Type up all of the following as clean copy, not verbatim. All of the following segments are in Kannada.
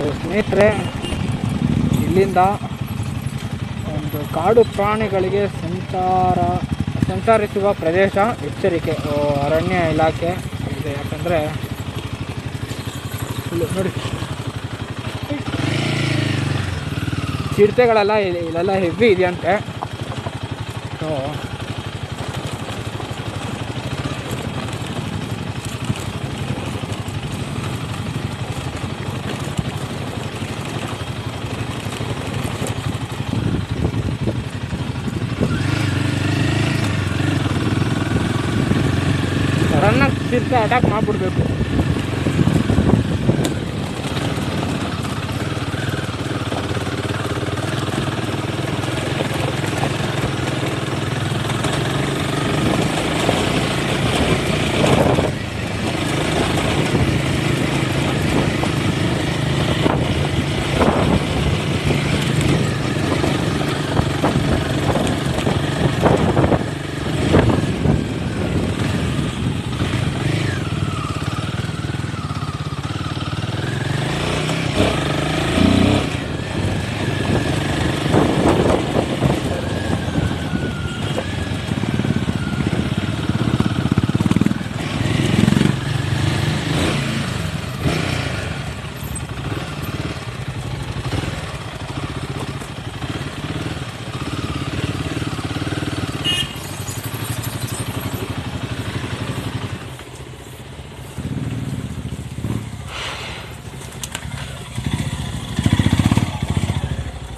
ಸೊ ಸ್ನೇಹಿತರೆ, ಇಲ್ಲಿಂದ ಒಂದು ಕಾಡು ಪ್ರಾಣಿಗಳಿಗೆ ಸಂಚರಿಸುವ ಪ್ರದೇಶ ಎಚ್ಚರಿಕೆ ಅರಣ್ಯ ಇಲಾಖೆ ಇದೆ. ಯಾಕಂದರೆ ನೋಡಿ, ಚಿರತೆಗಳೆಲ್ಲ ಇಲ್ಲೆಲ್ಲ ಹೆವಿ ಇದೆಯಂತೆ. ಸೊ ಸಡನ್ನಾಗಿ ಚಿರತೆ ಅಟ್ಯಾಕ್ ಮಾಡಿಬಿಡ್ಬೇಕು.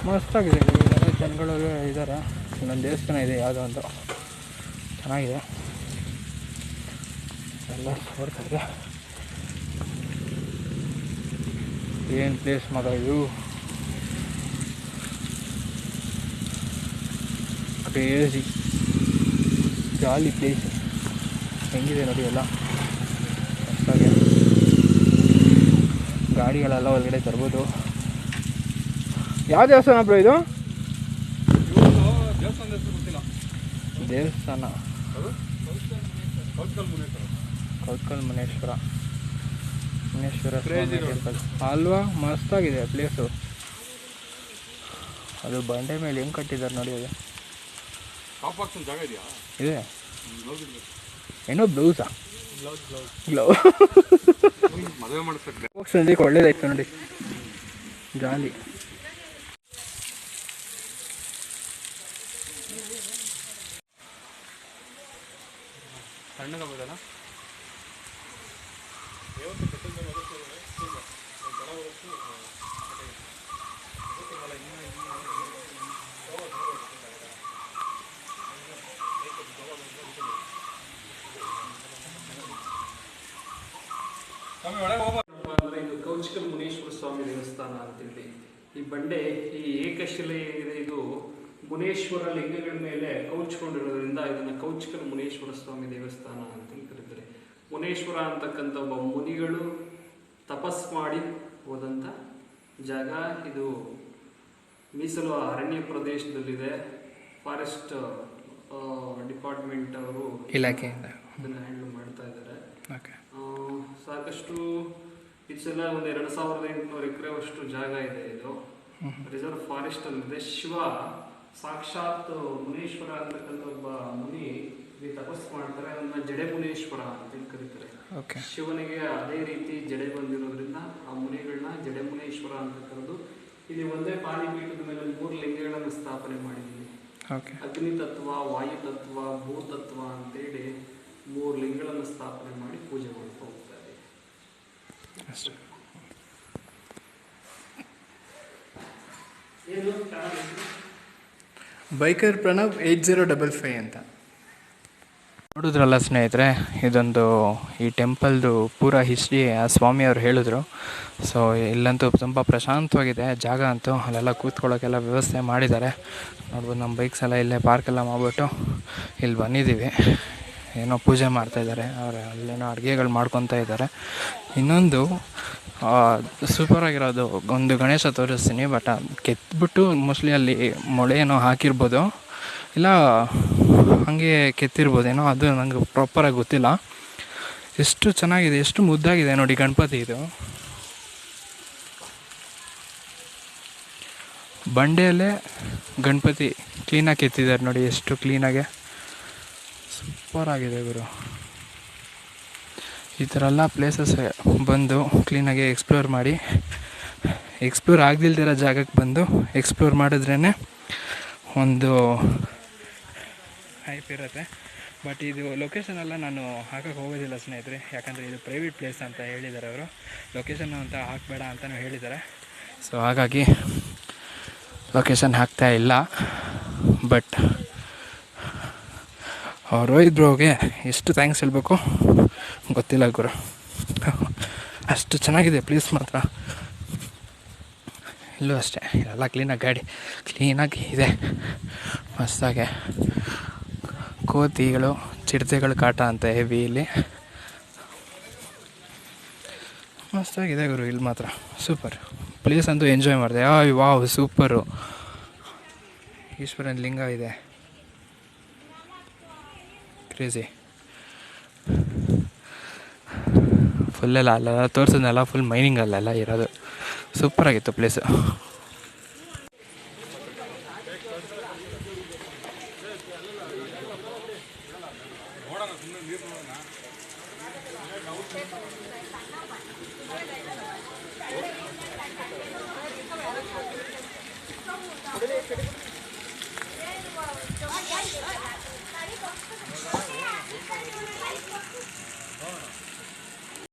ಮಸ್ತಾಗಿದೆ. ಜನಗಳು ಇದ್ದಾರೆ. ಇಲ್ಲೊಂದು ದೇವಸ್ಥಾನ ಇದೆ, ಯಾವುದೋ ಒಂದು ಚೆನ್ನಾಗಿದೆ. ಎಲ್ಲ ನೋಡ್ತಾ ಇದೆ. ಏನು ಪ್ಲೇಸ್ ಮಗ ಇದು, ಕ್ರೇಜಿ ಜಾಲಿ ಪ್ಲೇಸ್. ಹೆಂಗಿದೆ ನೋಡಿ, ಎಲ್ಲ ಮಸ್ತಾಗಿದೆ. ಗಾಡಿಗಳೆಲ್ಲ ಒಳಗಡೆ ತರ್ಬೋದು. ಯಾವ ದೇವಸ್ಥಾನ ಬ್ರೋ ಇದು? ದೇವಸ್ಥಾನ ಕೌತ್ಕಲ್ ಮುನೇಶ್ವರ ಟೆಂಪಲ್ ಅಲ್ವಾ? ಮಸ್ತಾಗಿದೆ ಪ್ಲೇಸು. ಅದು ಬಂಡೆ ಮೇಲೆ ಹೆಂಗೆ ಕಟ್ಟಿದ್ದಾರೆ ನೋಡಿ. ಅದು ಇದೆ ಏನೋ ಬ್ಲೌಸಾ? ಸಂಜೆಗೆ ಒಳ್ಳೇದಾಯ್ತು ನೋಡಿ, ಜಾಲಿ. ಸಣ್ಣಗಾಗೋದಲ್ಲ ಅಂದರೆ ಇದು ಕೌಚಿಕಲ್ ಮುನೇಶ್ವರ ಸ್ವಾಮಿ ದೇವಸ್ಥಾನ ಅಂತೇಳಿ. ಈ ಬಂಡೆ, ಈ ಏಕಶಿಲೆ ಏನಿದೆ, ಇದು ಮುನೇಶ್ವರ ಲಿಂಗಗಳ ಮೇಲೆ ಕೌಚ್ಕೊಂಡಿರೋದ್ರಿಂದ ಇದನ್ನು ಕೌಚಿಕಲ್ ಮುನೇಶ್ವರ ಸ್ವಾಮಿ ದೇವಸ್ಥಾನ ಅಂತೇಳಿ ಕರೀತಾರೆ. ಮುನೇಶ್ವರ ಅಂತಕ್ಕಂಥ ಒಬ್ಬ ಮುನಿಗಳು ತಪಸ್ ಮಾಡಿ ಹೋದಂಥ ಜಾಗ ಇದು. ಮೀಸಲು ಅರಣ್ಯ ಪ್ರದೇಶದಲ್ಲಿದೆ. ಫಾರೆಸ್ಟ್ ಡಿಪಾರ್ಟ್ಮೆಂಟ್ ಅವರು ಇಲಾಖೆಯಿಂದ ಇದನ್ನು ಹ್ಯಾಂಡಲ್ ಮಾಡ್ತಾ ಇದ್ದಾರೆ. ಸಾಕಷ್ಟು ಇದೆಲ್ಲ ಒಂದು 2800 ಎಕರೆವಷ್ಟು ಜಾಗ ಇದೆ. ಇದು ರಿಸರ್ವ್ ಫಾರೆಸ್ಟ್ ಅಲ್ಲಿದೆ. ಶಿವ ಸಾಕ್ಷಾತ್ ಮುನೇಶ್ವರ ಅಂತಕ್ಕಂಥ ಒಬ್ಬ ಮುನಿ ಇಲ್ಲಿ ತಪಸ್ಸು ಮಾಡ್ತಾರೆ. ಅದನ್ನ ಜಡೆ ಮುನೇಶ್ವರ ಅಂತ ಕರೀತಾರೆ. ಶಿವನಿಗೆ ಅದೇ ರೀತಿ ಜಡೆ ಬಂದಿರೋದ್ರಿಂದ ಆ ಮುನಿಗಳನ್ನ ಜಡೆ ಮುನೇಶ್ವರ ಅಂತ ಕರೆದು ಇಲ್ಲಿ ಒಂದೇ ಪಾಣಿಪೀಠದ ಮೇಲೆ 3 ಲಿಂಗಗಳನ್ನು ಸ್ಥಾಪನೆ ಮಾಡಿದ್ದೀವಿ. ಅಗ್ನಿ ತತ್ವ, ವಾಯು ತತ್ವ, ಭೂತತ್ವ ಅಂತೇಳಿ 3 ಲಿಂಗಗಳನ್ನು ಸ್ಥಾಪನೆ ಮಾಡಿ ಪೂಜೆ ಮಾಡ್ತಾ ಹೋಗ್ತಾರೆ. ಬೈಕರ್ ಪ್ರಣವ್ 8055 ಅಂತ ನೋಡಿದ್ರಲ್ಲ ಸ್ನೇಹಿತರೆ. ಇದೊಂದು ಈ ಟೆಂಪಲ್ದು ಪೂರಾ ಹಿಸ್ಟ್ರಿ ಆ ಸ್ವಾಮಿಯವರು ಹೇಳಿದ್ರು. ಸೊ ಇಲ್ಲಂತೂ ತುಂಬ ಪ್ರಶಾಂತವಾಗಿದೆ ಜಾಗ ಅಂತೂ. ಅಲ್ಲೆಲ್ಲ ಕೂತ್ಕೊಳ್ಳೋಕ್ಕೆಲ್ಲ ವ್ಯವಸ್ಥೆ ಮಾಡಿದ್ದಾರೆ ನೋಡ್ಬೋದು. ನಮ್ಮ ಬೈಕ್ಸ್ ಎಲ್ಲ ಇಲ್ಲೇ ಪಾರ್ಕೆಲ್ಲ ಮಾಡಿಬಿಟ್ಟು ಇಲ್ಲಿ ಬಂದಿದ್ದೀವಿ. ಏನೋ ಪೂಜೆ ಮಾಡ್ತಾಯಿದ್ದಾರೆ ಅವರು, ಅಲ್ಲೇನೋ ಅಡುಗೆಗಳು ಮಾಡ್ಕೊತಾ ಇದ್ದಾರೆ. ಇನ್ನೊಂದು ಸೂಪರಾಗಿರೋದು ಒಂದು ಗಣೇಶ ತೋರಿಸ್ತೀನಿ. ಬಟ್ ಕೆತ್ಬಿಟ್ಟು ಮೋಸ್ಟ್ಲಿ ಅಲ್ಲಿ ಮೊಳೆ ಏನೋ ಹಾಕಿರ್ಬೋದು, ಇಲ್ಲ ಹಾಗೆ ಕೆತ್ತಿರ್ಬೋದೇನೋ, ಅದು ನನಗೆ ಪ್ರಾಪರಾಗಿ ಗೊತ್ತಿಲ್ಲ. ಎಷ್ಟು ಚೆನ್ನಾಗಿದೆ, ಎಷ್ಟು ಮುದ್ದಾಗಿದೆ ನೋಡಿ ಗಣಪತಿ ಇದು. ಬಂಡೆಯಲ್ಲೇ ಗಣಪತಿ ಕ್ಲೀನಾಗಿ ಕೆತ್ತಿದ್ದಾರೆ ನೋಡಿ, ಎಷ್ಟು ಕ್ಲೀನಾಗೆ. ಸೂಪರಾಗಿದೆ ಗುರು. ಈ ಥರ ಎಲ್ಲ ಪ್ಲೇಸಸ್ ಬಂದು ಕ್ಲೀನಾಗಿ ಎಕ್ಸ್ಪ್ಲೋರ್ ಮಾಡಿ, ಎಕ್ಸ್ಪ್ಲೋರ್ ಆಗದಿಲ್ದಿರೋ ಜಾಗಕ್ಕೆ ಬಂದು ಎಕ್ಸ್ಪ್ಲೋರ್ ಮಾಡಿದ್ರೇ ಒಂದು ಹೈಪ್ ಇರುತ್ತೆ. ಬಟ್ ಇದು ಲೊಕೇಶನ್ ಎಲ್ಲ ನಾನು ಹಾಕಕ್ಕೆ ಹೋಗೋದಿಲ್ಲ ಸ್ನೇಹಿತರೆ, ಯಾಕಂದರೆ ಇದು ಪ್ರೈವೇಟ್ ಪ್ಲೇಸ್ ಅಂತ ಹೇಳಿದ್ದಾರೆ ಅವರು. ಲೊಕೇಶನ್ ಅಂತ ಹಾಕಬೇಡ ಅಂತಲೂ ಹೇಳಿದ್ದಾರೆ. ಸೊ ಹಾಗಾಗಿ ಲೊಕೇಶನ್ ಹಾಕ್ತಾ ಇಲ್ಲ. ಬಟ್ ರೋಹಿತ್ ಬ್ರೋಗೆ ಎಷ್ಟು ಥ್ಯಾಂಕ್ಸ್ ಹೇಳಬೇಕು ಗೊತ್ತಿಲ್ಲ ಗುರು. ಅಷ್ಟು ಚೆನ್ನಾಗಿದೆ ಪ್ಲೇಸ್ ಮಾತ್ರ. ಇಲ್ಲೂ ಅಷ್ಟೇ, ಎಲ್ಲ ಕ್ಲೀನಾಗಿ ಗಾಡಿ ಕ್ಲೀನಾಗಿ ಇದೆ, ಮಸ್ತಾಗೆ. ಕೋತಿಗಳು, ಚಿರತೆಗಳು ಕಾಟ ಅಂತ ಹೆವಿ ಇಲ್ಲಿ. ಮಸ್ತಾಗಿದೆ ಗುರು ಇಲ್ಲಿ ಮಾತ್ರ. ಸೂಪರ್ ಪ್ಲೇಸ್ ಅಂತೂ ಎಂಜಾಯ್ ಮಾಡಿದೆ. Wow super. ಈಶ್ವರನ ಲಿಂಗ ಇದೆ, ಕ್ರೇಜಿ. ಫುಲ್ಲೆಲ್ಲ ಅಲ್ಲೆಲ್ಲ ತೋರಿಸಿದ್ನೆಲ್ಲ ಫುಲ್ ಮೈನಿಂಗ್ ಅಲ್ಲೆಲ್ಲ ಇರೋದು. ಸೂಪರಾಗಿತ್ತು ಪ್ಲೇಸು.